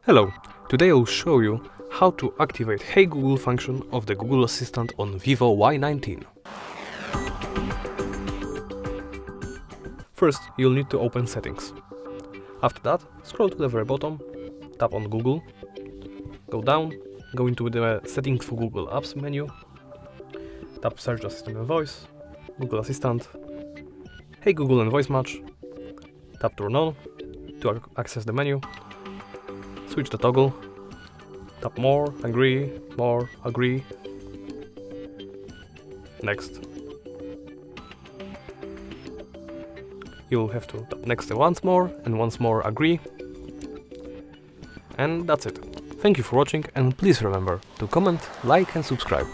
Hello, today I'll show you how to activate Hey Google function of the Google Assistant on VIVO Y19. First, you'll need to open Settings. After that, scroll to the very bottom, tap on Google, go down, go into the Settings for Google Apps menu, tap Search Assistant and Voice, Google Assistant, Hey Google and Voice Match, tap Turn On to access the menu, switch the toggle, tap More, Agree, Next. You'll have to tap Next once more and once more Agree. And that's it. Thank you for watching and please remember to comment, like and subscribe.